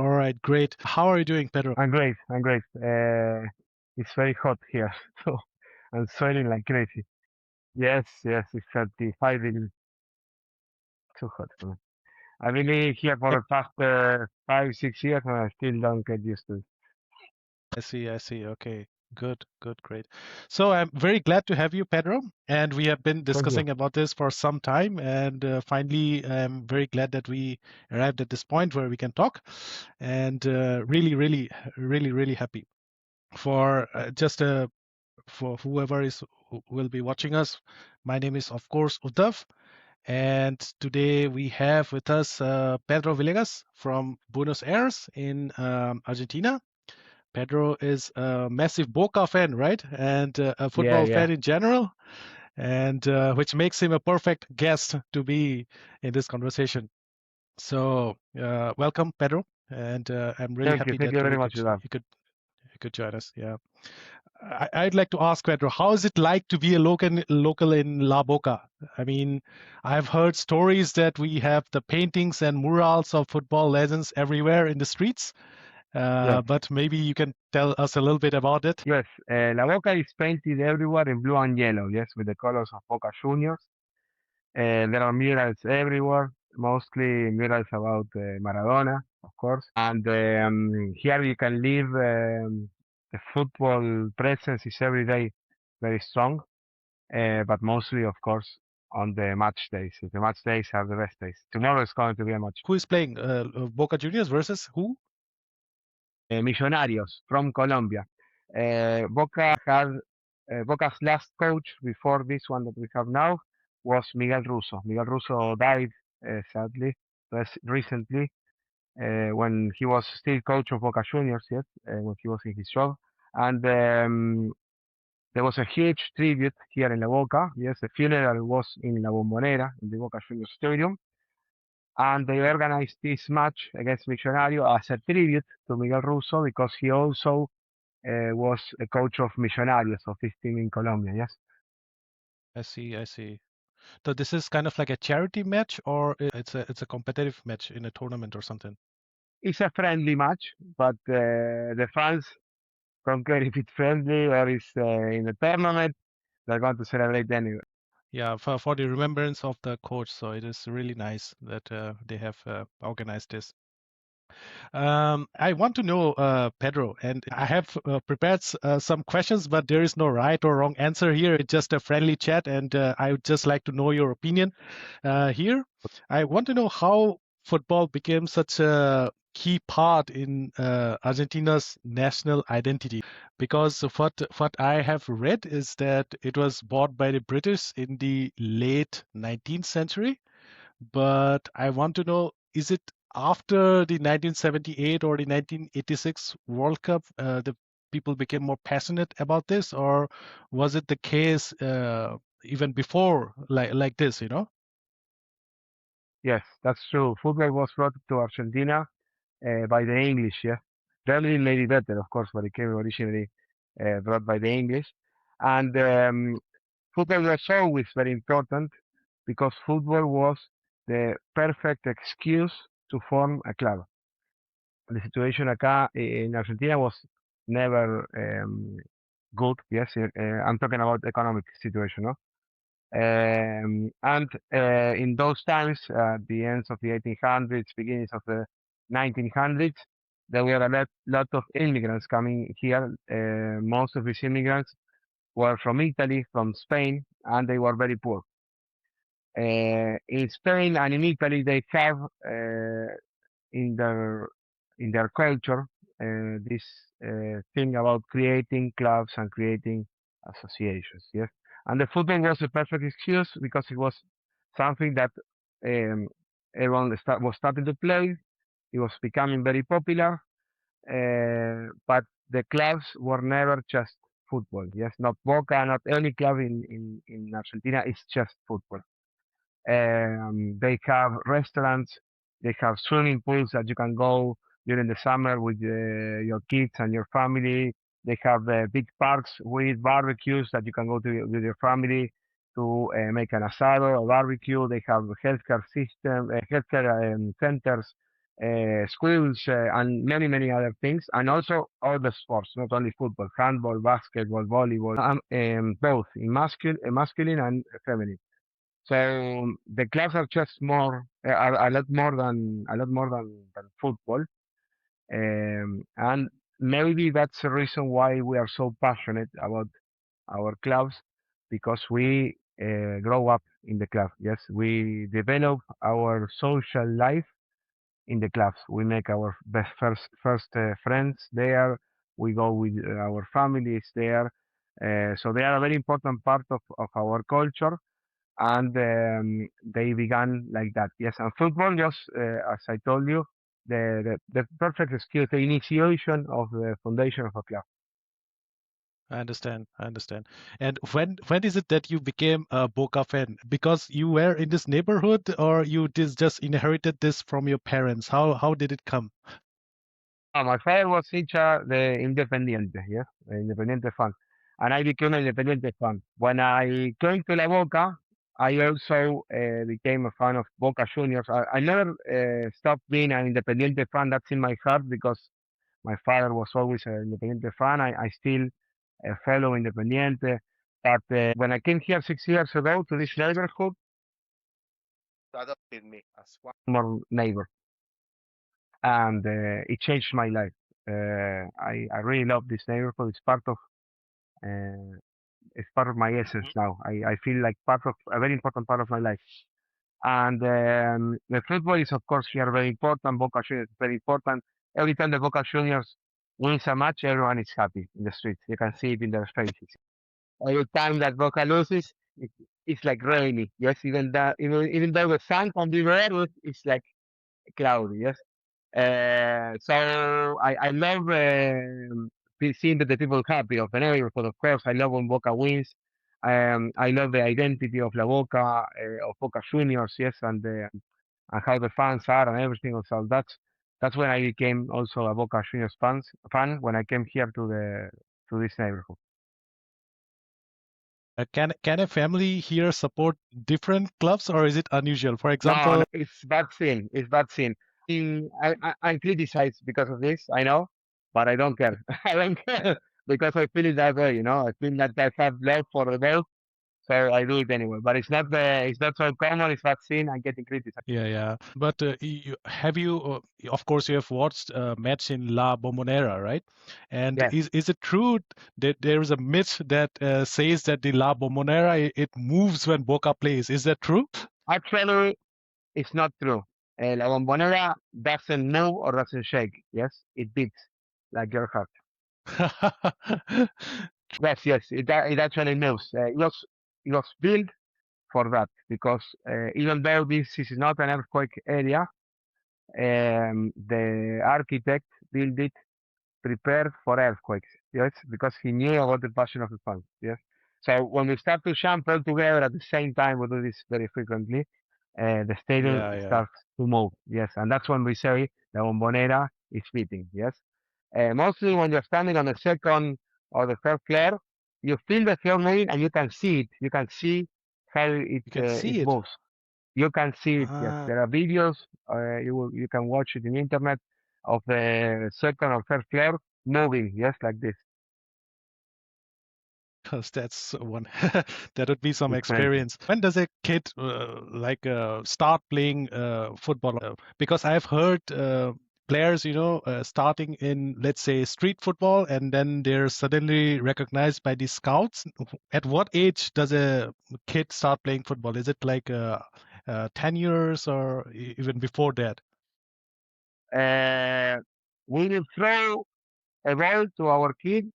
All right, great. How are you doing, Pedro? I'm great. I'm great. It's very hot here, so I'm sweating like crazy. Yes, yes, it's 35 degrees. Too hot for me. I've been living here for the past 5, 6 years, and I still don't get used to it. I see, I see. Okay, good, good, great. So I'm very glad to have you, Pedro. And we have been Thank you. discussing about this for some time. And finally, I'm very glad that we arrived at this point where we can talk. And really happy for for whoever is who will be watching us. My name is, of course, Udav. And today we have with us Pedro Villegas from Buenos Aires in Argentina. Pedro is a massive Boca fan, right? And a Yeah, football yeah. fan in general, and which makes him a perfect guest to be in this conversation. So, welcome, Pedro, and I'm really Thank you. happy Thank that you very much, Love. you could join us. Yeah, I'd like to ask Pedro, how is it like to be a local in La Boca? I mean, I've heard stories that we have the paintings and murals of football legends everywhere in the streets. Yes, But maybe you can tell us a little bit about it. yes. La Boca is painted everywhere in blue and yellow. Yes, with the colors of Boca Juniors. There are murals everywhere, mostly murals about Maradona, of course. And here you can live, the football presence is every day very strong, but mostly, of course, on the match days. The match days are the best days. Tomorrow is going to be a match. Who is playing? Boca Juniors versus who? Millonarios from Colombia. Boca's last coach before this one that we have now was Miguel Russo. Miguel Russo died sadly recently when he was still coach of Boca Juniors, yes, when he was in his job. And there was a huge tribute here in La Boca. Yes, the funeral was in La Bombonera, in the Boca Juniors Stadium. And they organized this match against Millonario as a tribute to Miguel Russo because he also was a coach of Millonarios, of this team in Colombia, yes. I see, I see. So this is kind of like a charity match, or it's a competitive match in a tournament or something. It's a friendly match, but the fans don't care if it's friendly or it's in a tournament. They're going to celebrate anyway. Yeah, for the remembrance of the coach. So it is really nice that they have organized this. I want to know, Pedro, and I have prepared some questions, but there is no right or wrong answer here. It's just a friendly chat, and I would just like to know your opinion here. I want to know how football became such a key part in Argentina's national identity, because of what I have read is that it was bought by the British in the late 19th century, but I want to know, is it after the 1978 or the 1986 World Cup, the people became more passionate about this, or was it the case even before, like this, you know? Yes, that's true. Football was brought to Argentina by the English, yeah. Rarely made it better, of course, but it came originally brought by the English. And football was always very important because football was the perfect excuse to form a club. The situation acá in Argentina was never good. Yes, I'm talking about economic situation, no? And in those times, the ends of the 1800s, beginnings of the 1900s, there were a lot of immigrants coming here. Most of these immigrants were from Italy, from Spain, and they were very poor. In Spain and in Italy, they have in their in their culture this thing about creating clubs and creating associations. Yes, and the football was a perfect excuse because it was something that um, everyone was starting to play. It was becoming very popular, but the clubs were never just football. Yes, not Boca, not any club in Argentina is just football. They have restaurants, they have swimming pools that you can go during the summer with your kids and your family. They have big parks with barbecues that you can go to with your family to make an asado, a barbecue. They have healthcare system, healthcare centers schools, and many, many other things, and also all the sports, not only football, handball, basketball, volleyball, both in masculine and feminine. So the clubs are just more, are a lot more than football, and maybe that's the reason why we are so passionate about our clubs, because we grow up in the club. Yes, we develop our social life in the clubs. We make our best first friends there. We go with our families there. So they are a very important part of our culture, and they began like that. Yes, and football, just as I told you, the perfect skill, the initiation of the foundation of a club. I understand. I understand. And when is it that you became a Boca fan? Because you were in this neighborhood, or you just inherited this from your parents? How did it come? My father was hincha the Independiente, yes, the Independiente fan, and I became an Independiente fan. When I came to La Boca, I also became a fan of Boca Juniors. I never stopped being an Independiente fan. That's in my heart because my father was always an Independiente fan. I still follow Independiente. But when I came here 6 years ago to this neighborhood, adopted me as one more neighbor, and it changed my life. I really love this neighborhood. Uh, it's part of my essence now. I feel like part of a very important part of my life. And the football is, of course, here very important. Boca Juniors is very important. Every time the Boca Juniors wins a match, everyone is happy in the streets. You can see it in their faces. Every time that Boca loses, it's like rainy. Yes, even though the sun can be red, it's like cloudy. Yes. So I love seeing that the people happy of the neighborhood. Of course, I love when Boca wins. I love the identity of La Boca, of Boca Juniors, yes, and how the fans are and everything. So that's when I became also a Boca Juniors fan when I came here to this neighborhood. Can a family here support different clubs, or is it unusual? For No, no, example, it's bad sin. It's bad sin. I'm criticized because of this. I know, but I don't care. I don't care because I feel it that way. I feel that I have love for the belt, so I do it anyway. But it's not so common. It's bad sin. I'm getting criticized. yeah, yeah. But of course, you have watched a match in La Bombonera, right? And Yes, is it true that there is a myth that says that the La Bombonera it moves when Boca plays? Is that true? actually, it's not true. La Bombonera doesn't move or doesn't shake. Yes, it beats like your heart. Yes, yes, it actually moves. It was built for that because even though this is not an earthquake area, the architect built it prepared for earthquakes. Yes, because he knew about the passion of the fans. Yes. So when we start to jump all together at the same time, we do this very frequently. The stadium Yeah, yeah. starts to move. Yes, and that's when we say the bombonera is beating. Yes. Mostly when you're standing on the second or the third flare, you feel the floor moving and you can see it. You can see how You can it see it. moves. You can see it. Yes, Ah. there are videos. You can watch it in internet of the second or third flare moving. Yes, like this. 'Cause that's one that would be some It's crazy. experience. When does a kid start playing football? Because I've heard players, starting in, let's say, street football, and then they're suddenly recognized by the scouts. At what age does a kid start playing football? Is it like 10 years or even before that? Uh, we will throw a ball to our kids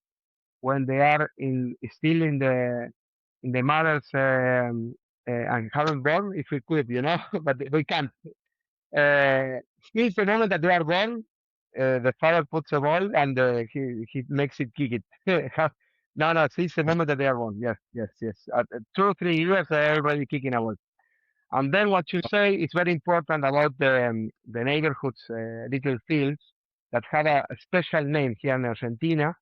when they are still in the mother's and haven't born if we could, but we can't. Since the moment that they are born, the father puts a ball and he makes it kick it. No, no, since the moment that they are born. Yes, yes, yes. At 2 or 3 years, they are already kicking a ball. And then what you say is very important about the neighborhoods, little fields that have a special name here in Argentina.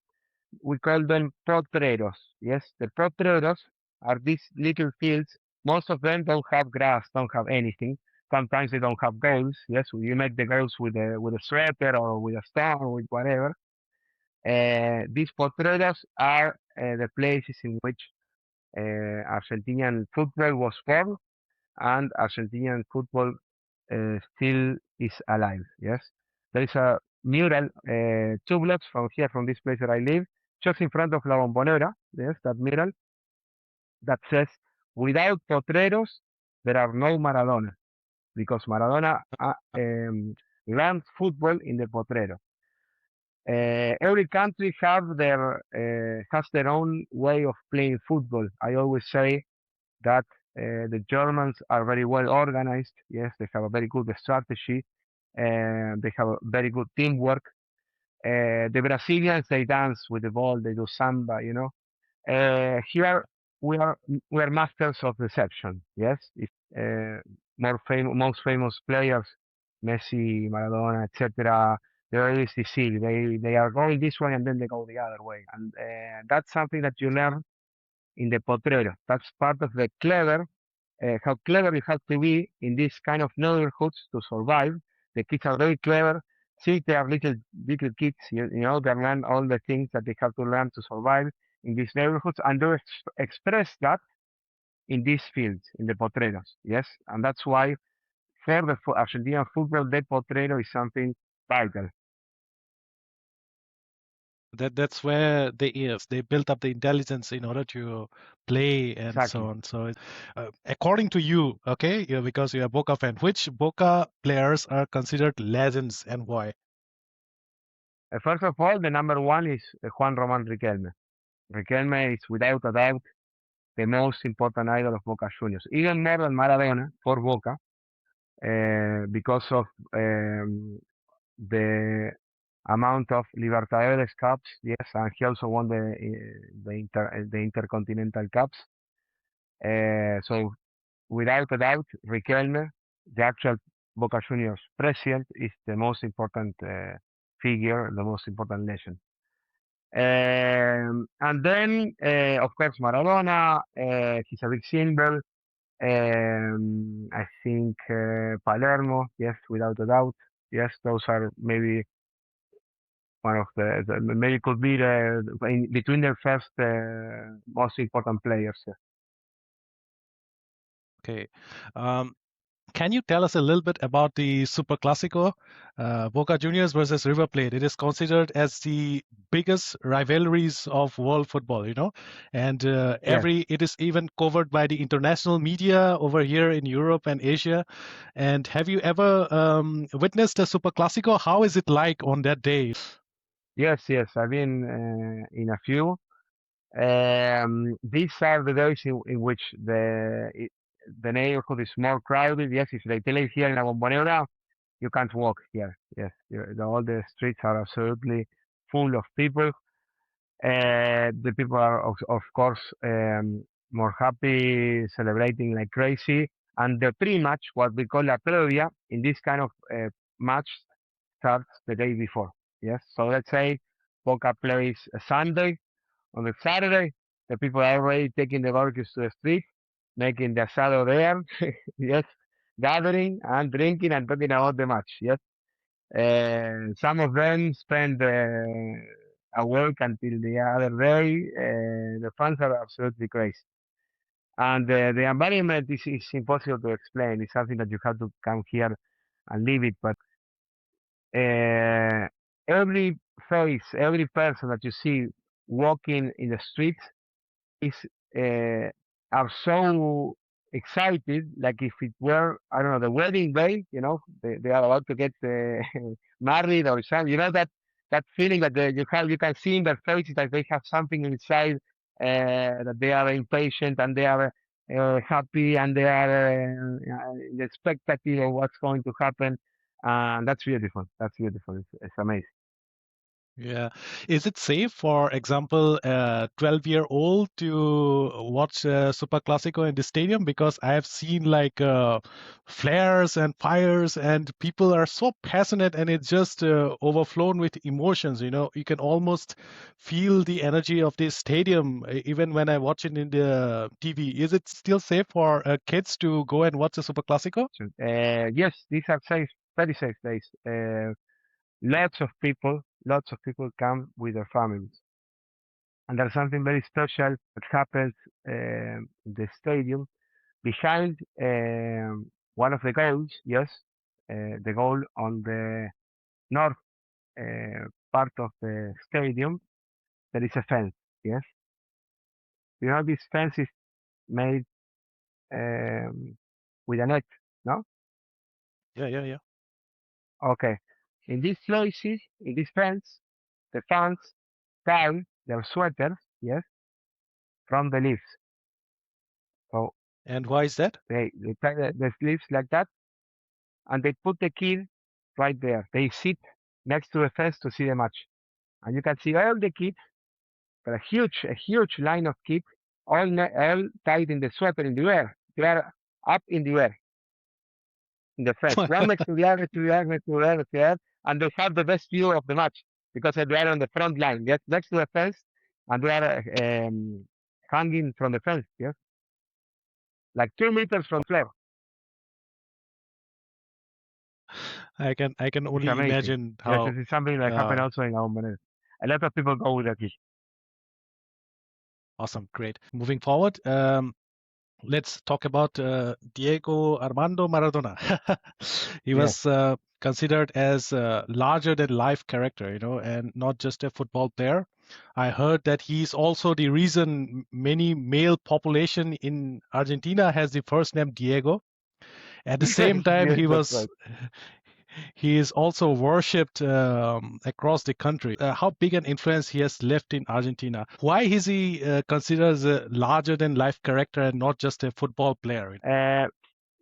We call them potreros. Yes, the potreros are these little fields. Most of them don't have grass, don't have anything, sometimes they don't have goals. Yes, you make the goals with a sweater or with a stone or with whatever. These potreros are the places in which Argentinian football was born, and Argentinian football still is alive. Yes, there is a mural 2 blocks from here, from this place where I live, just in front of La Bombonera. Yes, that mural that says, "Without Potreros, there are no Maradona," because Maradona learned football in the Potrero. Every country has their own way of playing football. I always say that the Germans are very well organized. Yes, they have a very good strategy, and they have a very good teamwork. The Brazilians, they dance with the ball, they do samba. Here we are masters of deception. Yes, uh, most famous players, Messi, Maradona, etc. They're always deceived. They are going this way and then they go the other way, and that's something that you learn in the potrero. That's part of the how clever you have to be in these kind of neighborhoods to survive. The kids are very clever. Since they are little kids, they learn all the things that they have to learn to survive in these neighborhoods, and they express that in these fields, in the potreros. Yes, and that's why for the Argentinian football, the potrero is something vital. That's where they built up the intelligence in order to play and so Exactly. on. So, according to you, okay, because you're a Boca fan, which Boca players are considered legends and why? First of all, the number one is Juan Román Riquelme. Riquelme is without a doubt the most important idol of Boca Juniors, even more than Maradona for Boca, because of the amount of Libertadores Cups. Yes, and he also won the Intercontinental Cups. So without a doubt, Riquelme, the actual Boca Juniors president, is the most important figure, the most important legend. And then, of course, Maradona, he's a big symbol. I think Palermo, yes, without a doubt. Yes, those are maybe one of maybe could be between their first most important players. Okay. Can you tell us a little bit about the Superclásico, Boca Juniors versus River Plate? It is considered as the biggest rivalries of world football, and Yes, it is even covered by the international media over here in Europe and Asia. And have you ever witnessed a Superclásico? How is it like on that day? yes. I've been in a few. These are the days in which the neighborhood is more crowded. Yes, if they tell you here in La Bombonera, you can't walk here. Yes, all the streets are absolutely full of people. The people are, of course, more happy, celebrating like crazy. And the pre-match, what we call la previa, in this kind of match, starts the day before. Yes, so let's say Boca plays a Sunday. On the Saturday, the people are already taking the barbecues to the street, making the asado there. Yes, gathering and drinking and talking about the match. Yes, some of them spend a week until the other day. The fans are absolutely crazy. And the environment is impossible to explain. It's something that you have to come here and live it. But uh, every face, every person that you see walking in the streets is are so excited, like if it were, I don't know, the wedding day. They are about to get married or something. That feeling that you can see in their faces that they have something inside, that they are impatient and they are happy and they are in the expectative of what's going to happen. And that's beautiful. That's beautiful. It's amazing. Yeah. Is it safe, for example, a 12-year-old to watch Superclásico in the stadium? Because I have seen like flares and fires, and people are so passionate, and it's just overflown with emotions. You can almost feel the energy of this stadium, even when I watch it in the TV. Is it still safe for kids to go and watch the Superclásico? So, yes, these are safe, very safe days. Lots of people come with their families. And there's something very special that happens in the stadium behind one of the goals. Yes, the goal on the north part of the stadium. There is a fence. Yes, this fence is made with a net. No, Yeah, yeah, yeah. okay. In these places, in this fence, the fans tie their sweaters. Yes, from the leaves. So And why is that? they tie the sleeves like that, and they put the kid right there. They sit next to the fence to see the match, and you can see all the kids, but a huge line of kids, all tied in the sweater in the air. They are up in the air, in the fence, one next to the other, to the other, next to the other, to the other, and they have the best view of the match because they are on the front line, yes, next to the fence, and they are hanging from the fence, yes, like 2 meters from flare. I can It's only amazing. imagine Yes, how this is something that happened uh, also in Bombonera. A lot of people go with that. awesome, great. Moving forward, let's talk about Diego Armando Maradona. He Yes. was considered as a larger than life character, and not just a football player. I heard that he's also the reason many male population in Argentina has the first name Diego. At the same Yes, time, yes, that's right. he is also worshipped across the country. How big an influence he has left in Argentina? Why is he considered as a larger than life character and not just a football player? Uh,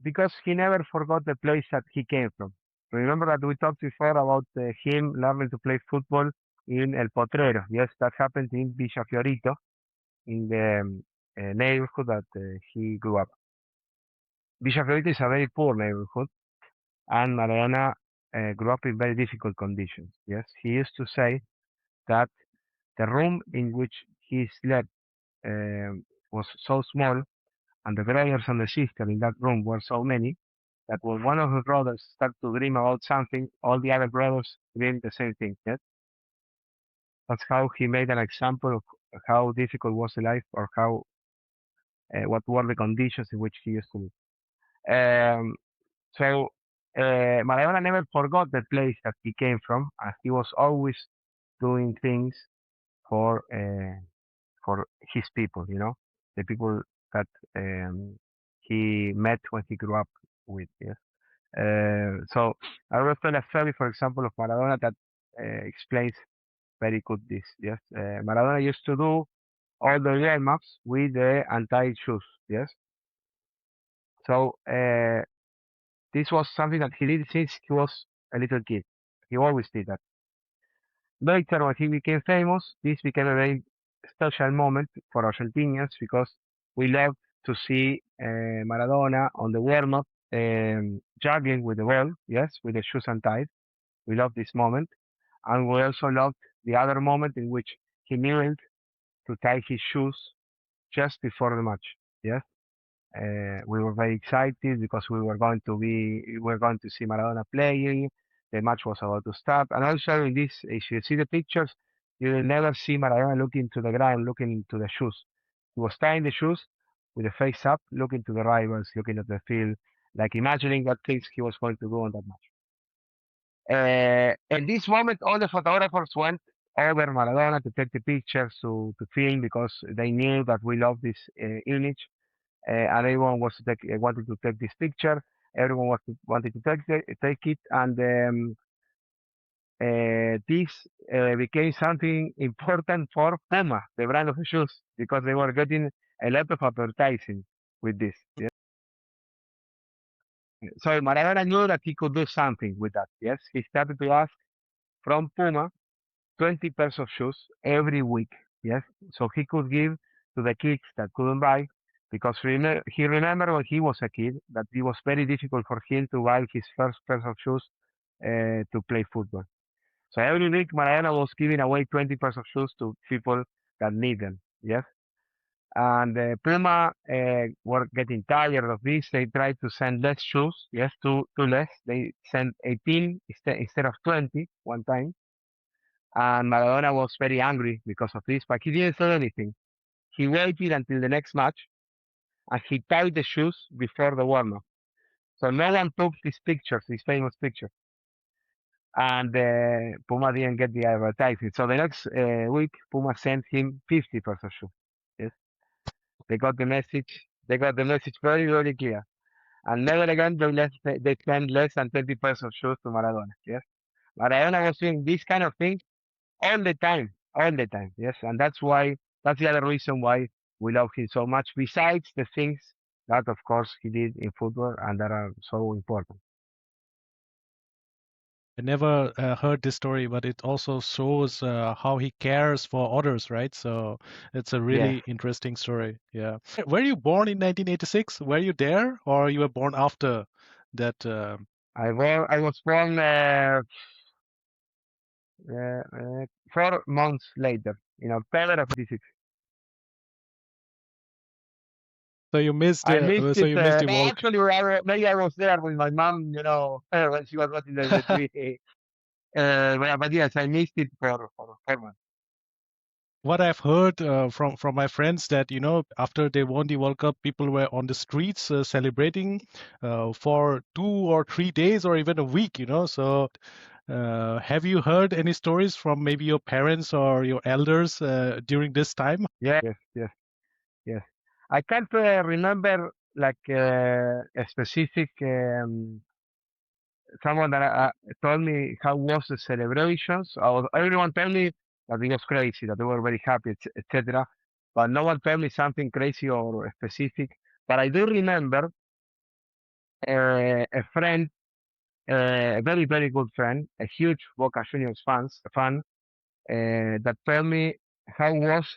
because he never forgot the place that he came from. Remember that we talked before about him learning to play football in El Potrero. Yes, that happened in Villa Fiorito, in the neighborhood that he grew up. Villa Fiorito is a very poor neighborhood, and Maradona grew up in very difficult conditions. Yes, he used to say that the room in which he slept was so small, and the brothers and the sisters in that room were so many that when one of the brothers started to dream about something, all the other brothers dreamed the same thing. Yes? That's how he made an example of how difficult was the life or how what were the conditions in which he used to live. So Maradona never forgot the place that he came from, and he was always doing things for uh, for his people. The people that he met when he grew up with. Yes. So I will tell a story, for example, of Maradona that explains very good this. Yes, Maradona used to do all the warm-ups with the anti shoes. Yes, so this was something that he did since he was a little kid. He always did that. Later, when he became famous, this became a very special moment for Argentinians because we love to see Maradona on the warm-up, juggling with the ball, yes, with the shoes untied. We love this moment. And we also loved the other moment in which he kneeled to tie his shoes just before the match. Yes. We were very excited because we were going to see Maradona playing. The match was about to start. And also in this, if you see the pictures, you will never see Maradona looking to the ground, looking into the shoes. He was tying the shoes with the face up, looking to the rivals, looking at the field, like imagining what things he was going to do on that match. In this moment, all the photographers went over Maradona to take the pictures, to film, because they knew that we love this image, and everyone was wanted to take this picture. Everyone wanted to take it, and this became something important for Puma, the brand of shoes, because they were getting a lot of advertising with this. Yes. So Maradona knew that he could do something with that. Yes, he started to ask from Puma 20 pairs of shoes every week. Yes, so he could give to the kids that couldn't buy because he remembered when he was a kid that it was very difficult for him to buy his first pair of shoes to play football. So every week Maradona was giving away 20 pairs of shoes to people that need them. Yes. And Puma were getting tired of this. They tried to send less shoes. Yes, two less. They sent 18 instead of 20 one time. And Maradona was very angry because of this, but he didn't say anything. He waited until the next match and he tied the shoes before the warm-up. So no one took these pictures, these famous pictures. And Puma didn't get the advertising. So the next week, Puma sent him 50 pairs of shoes. Yes, they got the message. They got the message very, very clear. And never again they sent less than 20 pairs of shoes to Maradona. Yes, Maradona was doing this kind of thing all the time. Yes, and that's the other reason why we love him so much. Besides the things that, of course, he did in football and that are so important. I never heard this story, but it also shows how he cares for others, right? So it's a Yes, really interesting story. Yeah. Were you born in 1986? Were you there, or you were born after that? I was born 4 months later in October of '86. So you missed. I missed So it. you missed the No, World. actually, maybe I was there with my mom, when she was watching the TV. But yes, I missed it for 4 months. What I've heard from my friends that after they won the World Cup, people were on the streets celebrating for 2 or 3 days or even a week. So have you heard any stories from maybe your parents or your elders during this time? Yes, yes, yes. I can't remember like a specific someone that told me how was the celebrations. Everyone told me that it was crazy, that they were very happy, etc. But no one told me something crazy or specific. But I do remember a friend, a very very good friend, a huge Boca Juniors fan, that told me how was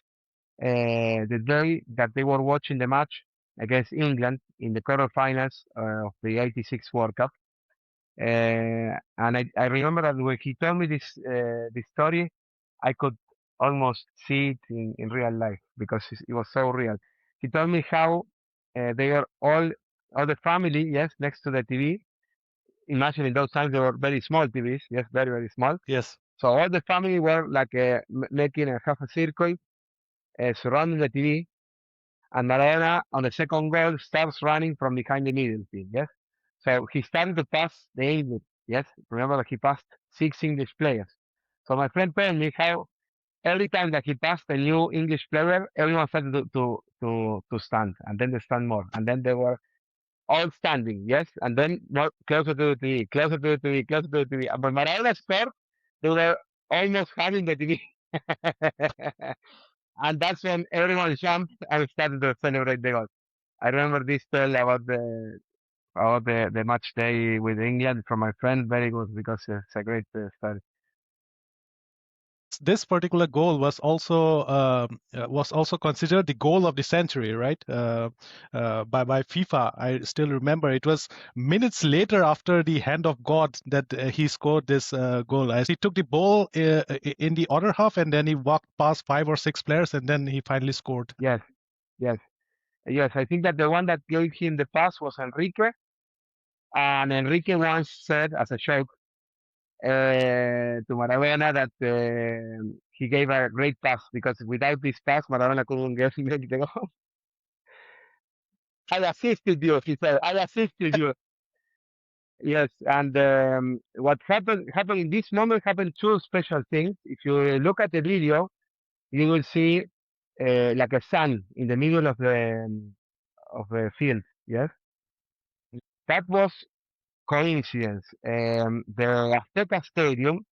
the day that they were watching the match against England in the quarterfinals of the '86 World Cup. And I remember that when he told me this story, I could almost see it in real life because it was so real. He told me how they were all the family, yes, next to the TV. Imagine in those times they were very small TVs, yes, very very small. Yes. So all the family were like making a half a circle surrounding the TV, and Maradona on the second goal starts running from behind the middle team. Yes, so he started to pass the English. Yes, remember that he passed 6 English players. So my friend told me how every time that he passed a new English player, everyone started to stand, and then they stand more, and then they were all standing. Yes, and then more closer to the TV, closer to the TV, closer to the TV. And when Maradona scored, they were almost having the TV. And that's when everyone jumped and started to celebrate the goal. I remember this tell about the match day with England from my friend. Very good because it's a great story. This particular goal was also considered the goal of the century, right? By FIFA. I still remember it was minutes later after the hand of God that he scored this goal. As he took the ball in the other half and then he walked past 5 or 6 players and then he finally scored. Yes, yes, yes. I think that the one that gave him the pass was Enrique, and Enrique once said as a joke to Maradona that he gave a great pass because without this pass, Maradona couldn't get the goal. I assisted you, he said. I assisted you. Yes, and what happened in this moment happened two special things. If you look at the video, you will see like a sun in the middle of the field. Yes, that was coincidence. The Azteca Stadium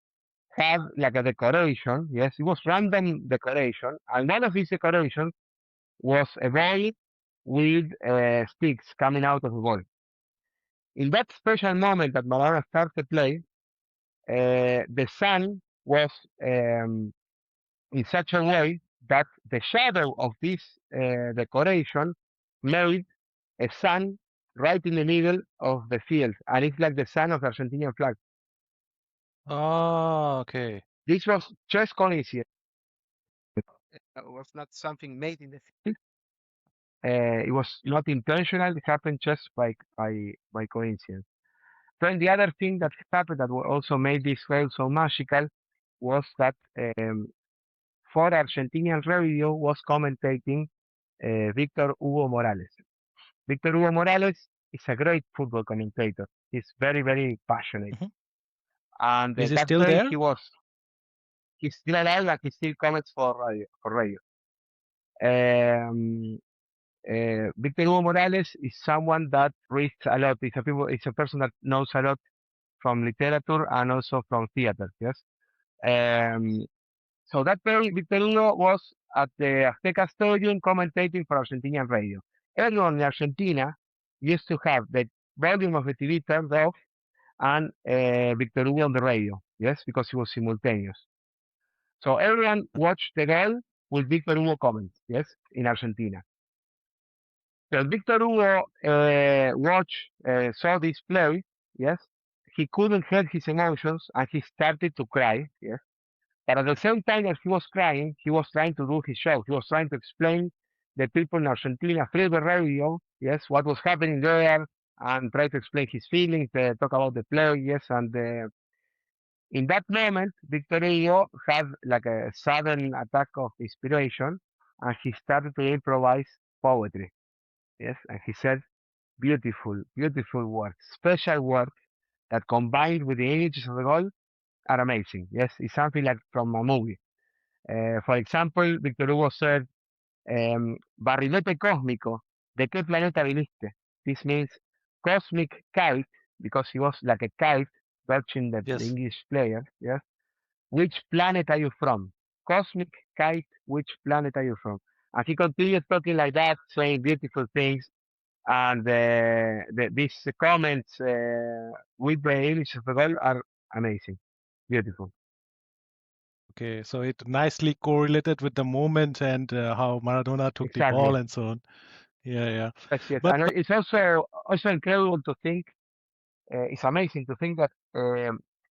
had like a decoration. Yes, it was random decoration, and one of these decorations was a boy with sticks coming out of the ball. In that special moment that Maradona started to play, the sun was in such a way that the shadow of this decoration made a sun right in the middle of the field, and it's like the sun of the Argentinian flag. Oh, okay. This was just coincidence. It was not something made in the field. It was not intentional. It happened just by coincidence. Then the other thing that happened that also made this rail so magical was that for Argentinian radio was commentating Victor Hugo Morales. Victor Hugo Morales is a great football commentator. He's very, very passionate. Mhm. And Is he that still day there? he's still alive and he still comments for radio. Um, Victor Hugo Morales is someone that reads a lot. It's a person that knows a lot from literature and also from theater. Yes. Um, so that day, Victor Hugo was at the Azteca Stadium commentating for Argentinian radio. Everyone in Argentina used to have the volume of the TV turned off and Victor Hugo on the radio. Yes, because it was simultaneous. So everyone watched the goal with Victor Hugo comments. Yes, in Argentina. So Victor Hugo saw this play. Yes, he couldn't help his emotions and he started to cry. Yes. But at the same time that he was crying, he was trying to do his show. He was trying to explain the people in Argentina through the radio, yes, what was happening there, and try to explain his feelings, talk about the play, yes. And in that moment, Victor Hugo had like a sudden attack of inspiration, and he started to improvise poetry, yes. And he said, beautiful, beautiful work, special work that combined with the images of the goal are amazing. Yes, it's something like from a movie. For example, Victor Hugo said, barrilete cósmico, ¿de qué planeta viniste? This means cosmic kite, because he was like a kite watching the Yes. English player. Yes. Which planet are you from? Cosmic kite, which planet are you from? And he continued talking like that, saying beautiful things. And these comments with the English of the goal are amazing, beautiful. Okay. So it nicely correlated with the moment and how Maradona took the ball Exactly. and so on. Yeah, yeah. Yes, yes. But And it's also incredible to think. It's amazing to think that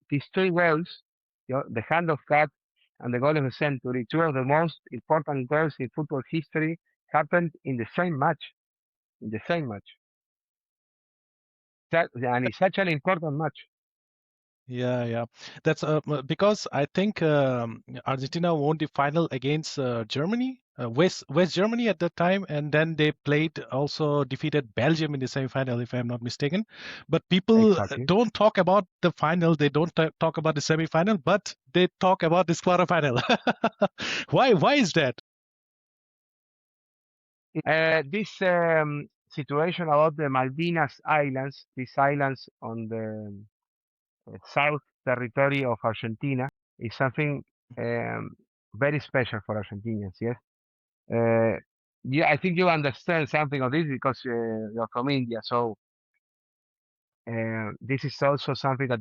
these three goals, the hand of God and the goal of the century, two of the most important goals in football history, happened in the same match. In the same match, and it's such an important match. yeah, yeah. That's because I think Argentina won the final against Germany, West Germany at that time, and then they played also defeated Belgium in the semifinal, if I'm not mistaken. But people Exactly. don't talk about the final. They don't talk about the semifinal, but they talk about this quarterfinal. Why? Why is that? This situation about the Malvinas Islands, these islands on the south territory of Argentina, is something um, very special for Argentinians. Yes. Uh, yeah, I think you understand something of this because you're from India. So this is also something that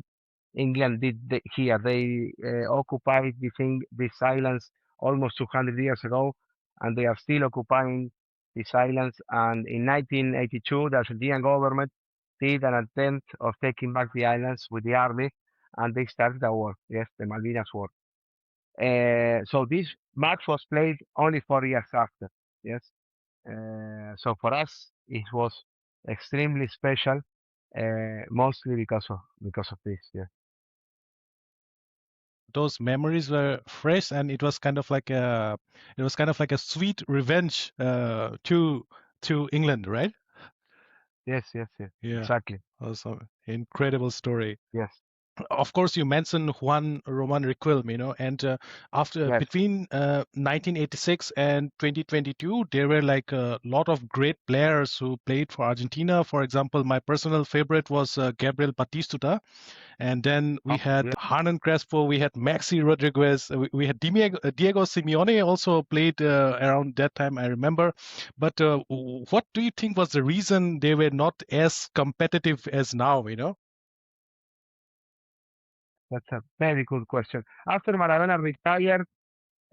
England did here. They occupied these islands almost 200 years ago, and they are still occupying these islands. And in 1982, the Argentinian government did an attempt of taking back the islands with the army, and they started a war. Yes, the Malvinas War. So this match was played only 4 years after. Yes. So for us, it was extremely special, mostly because of this. Yeah. Those memories were fresh, and it was kind of like a sweet revenge to England, right? Yes. Yes. Yes. Yeah. Exactly. Also, incredible story. Yes. Of course, you mentioned Juan Roman Riquelme, and after Yes. between 1986 and 2022, there were like a lot of great players who played for Argentina. For example, my personal favorite was Gabriel Batistuta, and then we Oh, had yeah. Hernan Crespo, we had Maxi Rodriguez, we had Diego Simeone also played around that time, I remember. But what do you think was the reason they were not as competitive as now? That's a very good question. After Maradona retired,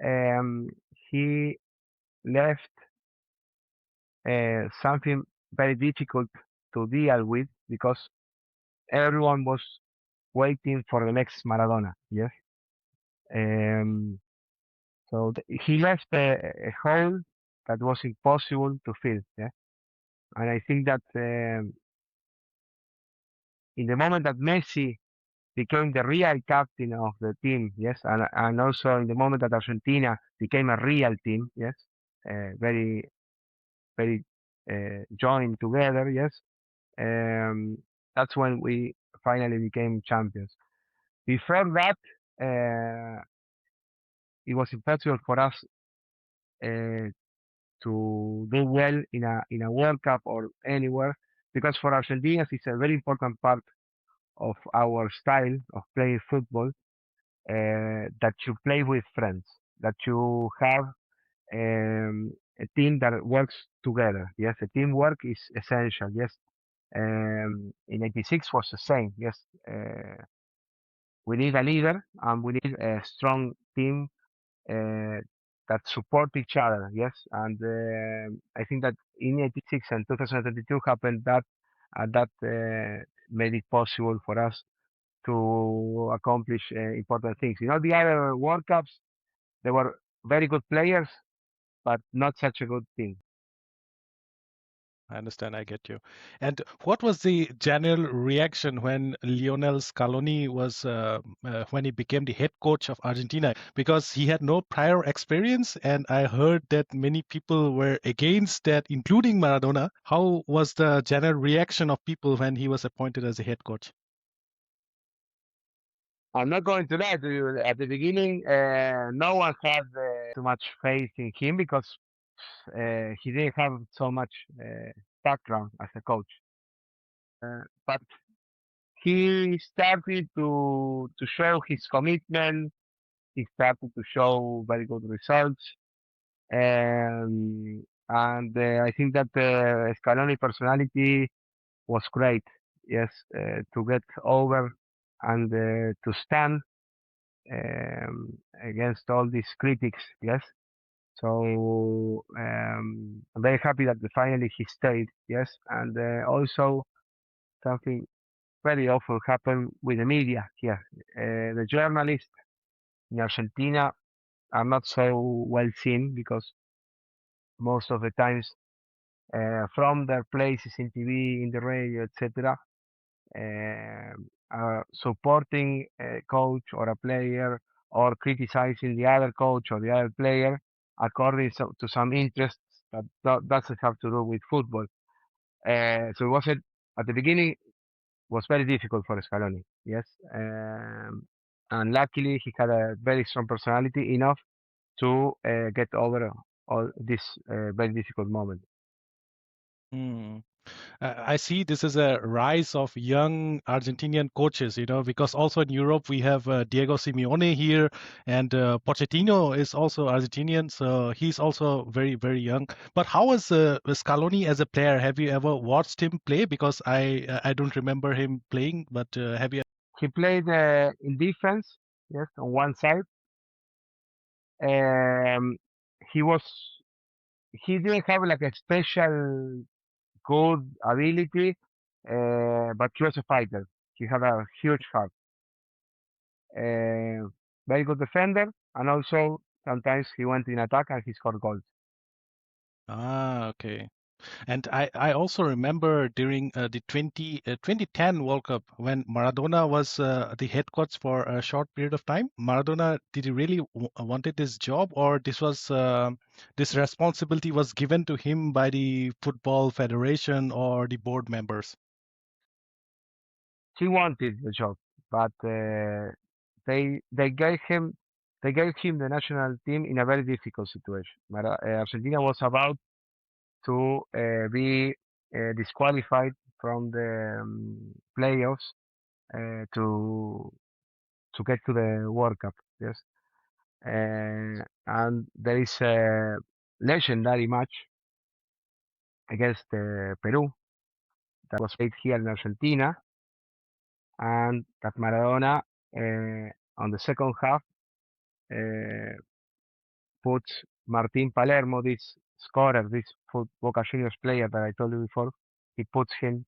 um, he left something very difficult to deal with because everyone was waiting for the next Maradona. Yes. Um, so he left a hole that was impossible to fill. Yeah. And I think that in the moment that Messi became the real captain of the team, yes, and also in the moment that Argentina became a real team, yes, very very joined together, yes, um, that's when we finally became champions. Before that, uh, it was impossible for us uh, to do well in a World Cup or anywhere because for Argentinians it's a very important part of our style of playing football that you play with friends, that you have a team that works together. Yes, the teamwork is essential. Yes, in '86 was the same. Yes, we need a leader and we need a strong team uh, that support each other. Yes, and I think that in '86 and 2022 happened that that made it possible for us to accomplish important things. You know, the other World Cups, they were very good players, but not such a good team. I understand. I get you. And what was the general reaction when Lionel Scaloni was when he became the head coach of Argentina? Because he had no prior experience, and I heard that many people were against that, including Maradona. How was the general reaction of people when he was appointed as a head coach? I'm not going to lie to you. At the beginning, no one had too much faith in him because he didn't have so much background as a coach. But he started to show his commitment. He started to show very good results, and I think that Scaloni personality was great. Yes, to get over and to stand against all these critics. Yes, so I'm very happy that finally he stayed. Yes, and also something very often happen with the media here. The journalists in Argentina are not so well seen because most of the times from their places in TV, in the radio, etc., supporting a coach or a player or criticizing the other coach or the other player according to some interests that doesn't have to do with football. So it wasn't at the beginning was very difficult for Scaloni. Yes, and luckily he had a very strong personality enough to get over all this very difficult moment. Hmm. I see this is a rise of young Argentinian coaches, because also in Europe we have Diego Simeone here, and Pochettino is also Argentinian, so he's also very, very young. But how is Scaloni as a player? Have you ever watched him play? Because I don't remember him playing, but have you? He played in defense, yes, on one side. Um, he was he didn't have like a special good ability, but he was a fighter. He had a huge heart. Uh, Very good defender, and also sometimes he went in attack and he scored goals. Okay. And I also remember during the 2010 World Cup when Maradona was the head coach for a short period of time. Maradona, did he really wanted this job, or this responsibility was given to him by the Football Federation or the board members? He wanted the job, but they they gave him the national team in a very difficult situation. Argentina was about to be disqualified from the playoffs to get to the World Cup. Yes, and there is a legendary match against Peru that was played here in Argentina, and that Maradona On the second half, uh, put Martin Palermo, this scorer, this Boca Juniors player that I told you before. He puts him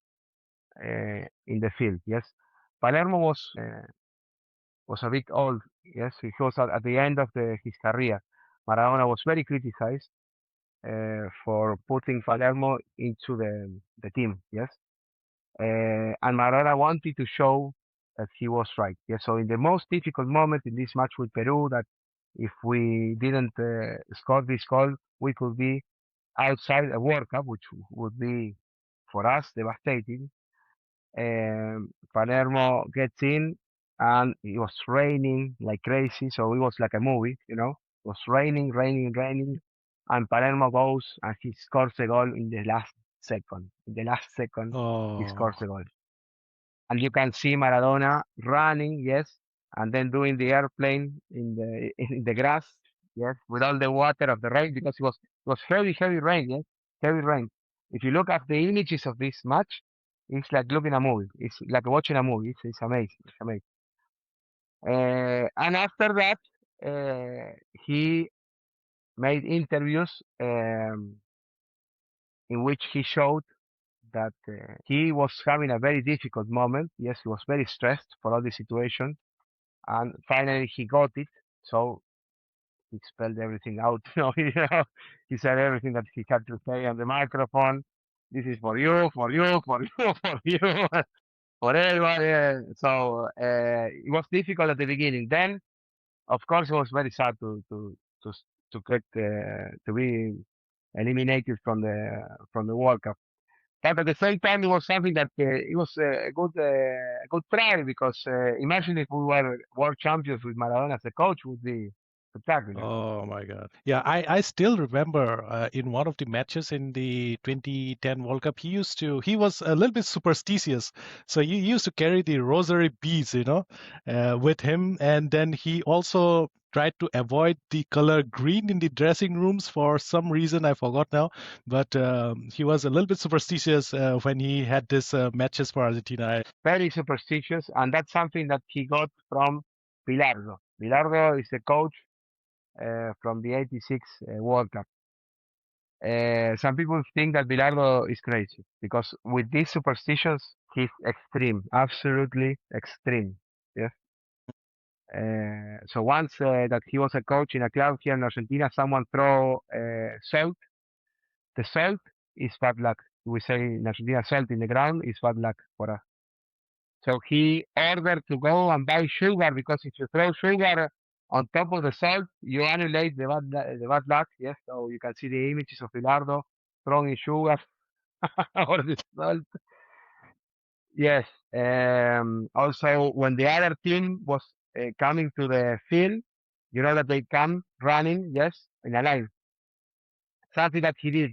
in the field. Yes, Palermo was a bit old. Yes, he was at the end of his career. Maradona was very criticized for putting Palermo into the team. Yes, and Maradona wanted to show that he was right. Yes, so in the most difficult moment in this match with Peru, that if we didn't score this goal, we could be outside a World Cup, which would be for us devastating. Palermo gets in, and it was raining like crazy, so it was like a movie, you know. It was raining, raining, raining, and Palermo goes and he scores a goal in the last second. In the last second, he scores Oh, a goal, and you can see Maradona running, yes, and then doing the airplane in the in the grass, yes, with all the water of the rain because it was heavy, heavy rain, yes, heavy rain. If you look at the images of this match, it's like looking a movie. It's like watching a movie. It's amazing. It's amazing. And after that, he made interviews in which he showed that he was having a very difficult moment. Yes, he was very stressed for all the situation, and finally he got it. So he spelled everything out. He said everything that he had to say on the microphone. This is for you, for you, for you, for you, for everybody. So it was difficult at the beginning. Then, of course, it was very sad to to get to be eliminated from the World Cup. But at the same time, it was something that it was a good try because imagine if we were world champions with Maradona as a coach, would be spectacular. oh my God. Yeah, I still remember in one of the matches in the 2010 World Cup, he was a little bit superstitious. So he used to carry the rosary beads, with him. And then he also tried to avoid the color green in the dressing rooms for some reason. I forgot now. But he was a little bit superstitious when he had this matches for Argentina. Very superstitious, and that's something that he got from Bilardo. Bilardo is the coach from the '86 World Cup. Some people think that Bilardo is crazy because with these superstitions, he's extreme, absolutely extreme. Yes. So once that he was a coach in a club here in Argentina, someone throw salt. The salt is bad luck. We say in Argentina, salt in the ground is bad luck for us. So he ordered to go and buy sugar because if you throw sugar on top of the salt, you annulate the bad luck. Yes, so you can see the images of Bilardo throwing sugar or the salt. Yes. Also, when the other team was coming to the field, you know that they come running, yes, in a line. Something that he did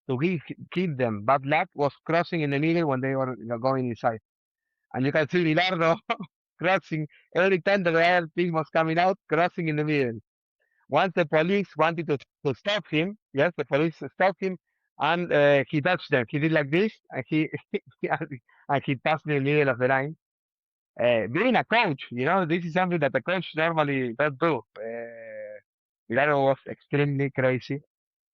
to give them bad luck was crossing in the middle when they were going inside. And you can see Bilardo crossing every time that the other team was coming out, crossing in the middle. Once the police wanted to stop him, yes, the police stopped him, and he touched them. He did like this, and he and he passed the middle of the line. Being a coach, this is something that a coach normally does do. Milano was extremely crazy,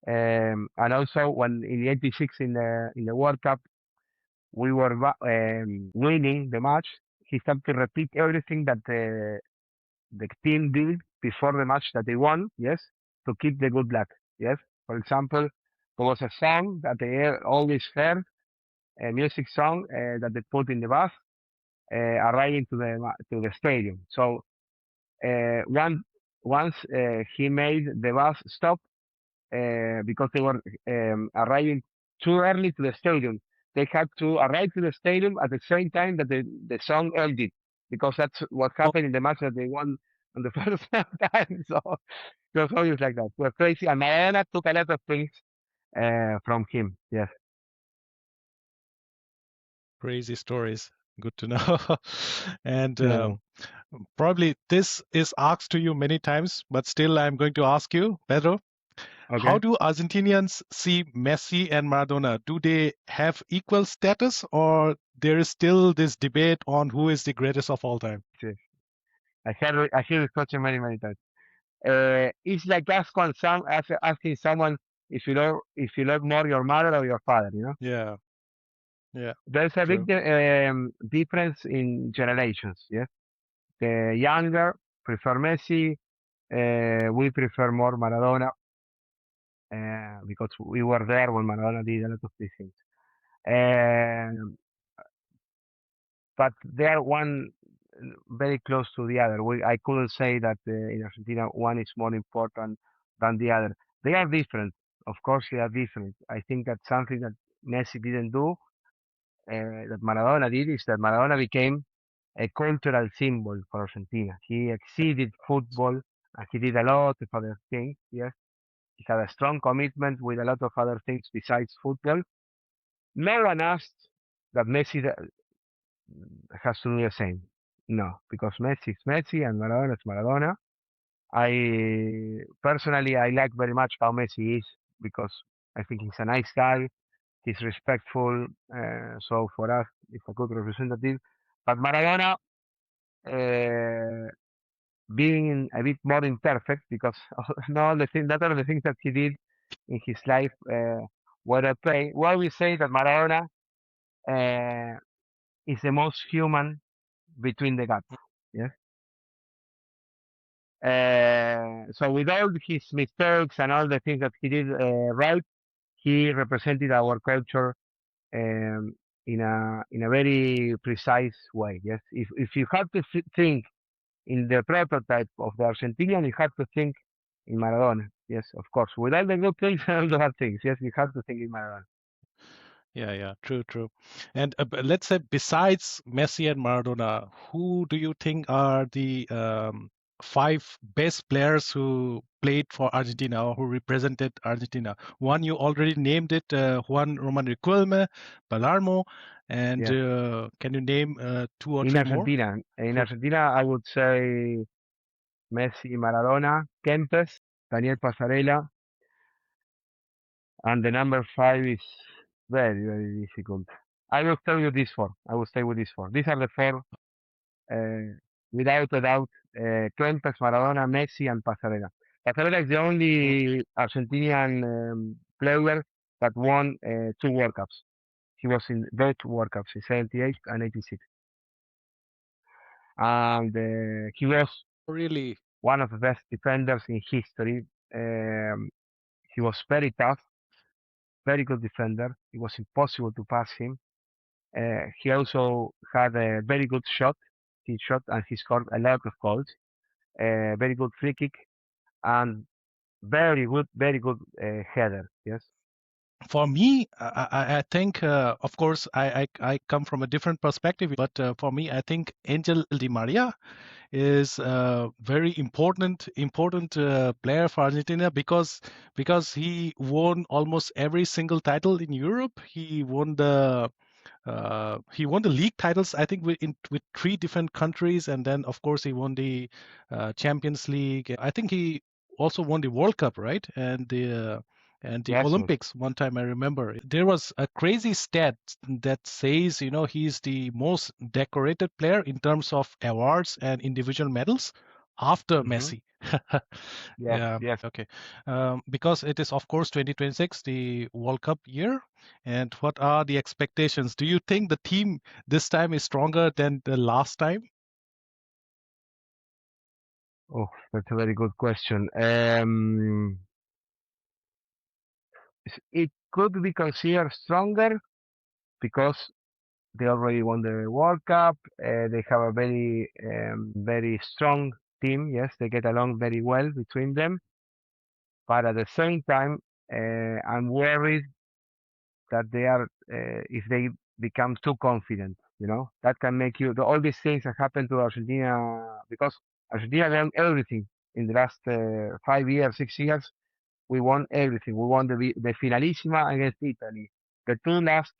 and also when in the '86 in the World Cup we were winning the match, he started to repeat everything that the team did before the match that they won, yes, to keep the good luck, yes. For example, there was a song that they always heard, a music song that they put in the bus, arriving to the stadium. So one once he made the bus stop because they were arriving too early to the stadium. They had to arrive to the stadium at the same time that the song ended because that's what Oh, happened in the match that they won on the first time. So it was always like that. It was crazy. And Maradona took a lot of things from him. Yes. crazy stories. Good to know. And Yeah. probably this is asked to you many times, but still I'm going to ask you, Pedro, how Okay. do Argentinians see Messi and Maradona? Do they have equal status or there is still this debate on who is the greatest of all time? Yes. I hear this question many, many times. It's like asking someone if you love more your mother or your father. You know, Yeah, yeah, there's a big true. difference in generations. Yes, the younger prefer Messi. We prefer more Maradona because we were there when Maradona did a lot of these things. Um, but they are one very close to the other. I couldn't say that in Argentina one is more important than the other. They are different. Of course, they are different. I think that something that Messi didn't do, that Maradona did, is that Maradona became a cultural symbol for Argentina. He exceeded football and he did a lot of other things. Yes, he had a strong commitment with a lot of other things besides football. No one asked that Messi has to do the same. No, because Messi is Messi and Maradona is Maradona. I personally I like very much how Messi is because I think he's a nice guy. He's respectful. So for us, it's a good representative. But Maradona, being a bit more imperfect because not all the things that he did in his life were a pain. Well, we say that Maradona uh, is the most human between the gods. Yes. So with all his mistakes and all the things that he did right, he represented our culture um, in a very precise way. Yes, if you have to think in the prototype of the Argentinian, you have to think in Maradona. Yes, of course, with all the good things and all the bad things. Yes, you have to think in Maradona. Yeah, yeah, true, true. And let's say besides Messi and Maradona, who do you think are the five best players who played for Argentina or who represented Argentina? One you already named it, Juan Roman Riquelme, Palermo, and Yes, can you name two or three more? In Who? Argentina, I would say Messi, Maradona, Kempes, Daniel Pasarela, and the number five is very, very difficult. I will tell you these four. I will stay with these four. These are the four, without a doubt, Kempes, Maradona, Messi, and Pasarela. Pasarela is the Mm. only Argentinian player that won two World Cups. He was in both World Cups in 78 and 86. And he was Really? one of the best defenders in history. He was very tough, very good defender. It was impossible to pass him. He also had a very good shot. He shot and he scored a lot of goals. Very good free kick and very good header. Yes. For me, I think, of course, I come from a different perspective, but for me, I think Angel Di Maria is a very important player for Argentina because he won almost every single title in Europe. He won the league titles, I think, with three different countries, and then of course he won the Champions League. I think he also won the World Cup, right? And the Yes. Yes. Olympics one time I remember. There was a crazy stat that says, he's the most decorated player in terms of awards and individual medals after Hmm. Messi. Yes. Yeah, Yes. okay. Because it is, of course, 2026, the World Cup year. And what are the expectations? Do you think the team this time is stronger than the last time? Oh, that's a very good question. It could be considered stronger because they already won the World Cup. They have a very strong team. Yes, they get along very well between them. But at the same time, I'm worried that they are if they become too confident. That can make all these things that happened to Argentina because Argentina won everything in the last 5 years, 6 years. We won everything. We won the Finalissima against Italy, the two last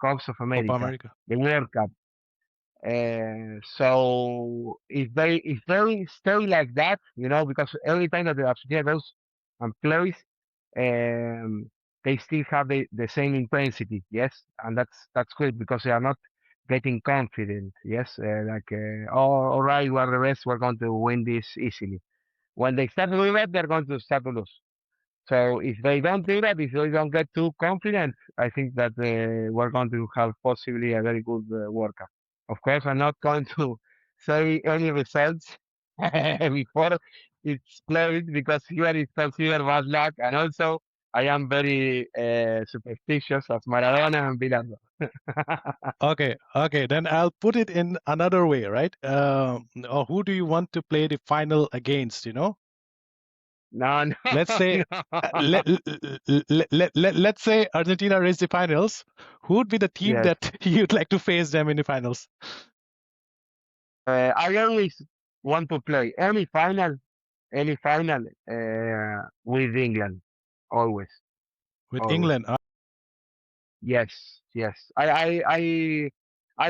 Cups of Copa America, America. the World Cup. So if they stay like that, because every time that the Argentina goes and plays, um, they still have the same intensity, yes, and that's good because they are not getting confident. Yes, oh, all right, we're the best. We're going to win this easily. When they start doing that, they're going to start to lose. So if they don't do that, if they don't get too confident, I think that we're going to have possibly a very good World Cup. Of course, I'm not going to say any results before it's played because here is considered bad luck, and also I am very superstitious as Maradona and Bilardo. Okay. Then I'll put it in another way, right? Or who do you want to play the final against? No, no, Let's say, no. let's say Argentina reach the finals. Who would be the team Yes. that you'd like to face them in the finals? I always want to play any final with England. Always, With always. England? Yes, yes. I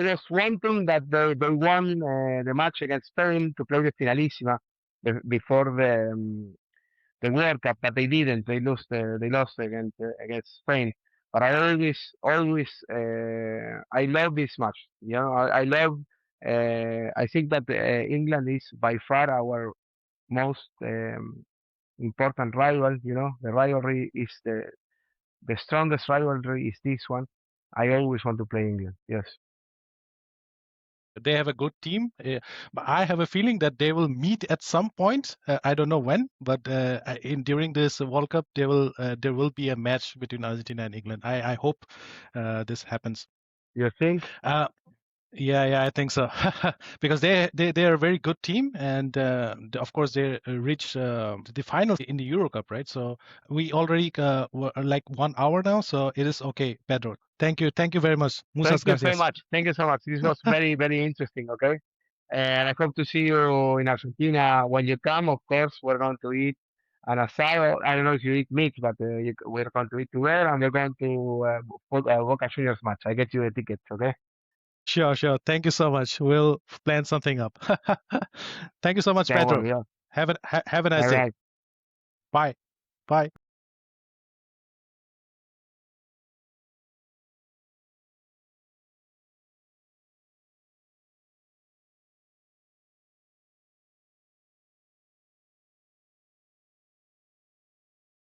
just wanting that they won the match against Spain to play the finalissima before the World Cup, but they didn't. They lost against Spain. But I always I love this match. I love. I think that England is by far our most important rival. The rivalry is the strongest rivalry is this one. I always want to play England. Yes. They have a good team. But I have a feeling that they will meet at some point. I don't know when, but during this World Cup, there will be a match between Argentina and England. I hope this happens. You think? Uh, yeah, I think so. Because they are a very good team, and of course they reach the finals in the Euro Cup, right? So we already were like 1 hour now, so it is okay, Pedro. Thank you very much. Thank Muchas you so gracias. much. Thank you so much. This was very, very interesting. Okay. And I hope to see you in Argentina when you come. Of course, we're going to eat an asado. I don't know if you eat meat, but we're going to eat together and we're going to put a Boca Juniors match. I get you the tickets. Okay. Sure. Thank you so much. We'll plan something up. Thank you so much, Don't Pedro. worry. Yeah. Have a nice All day. right. Bye. Bye.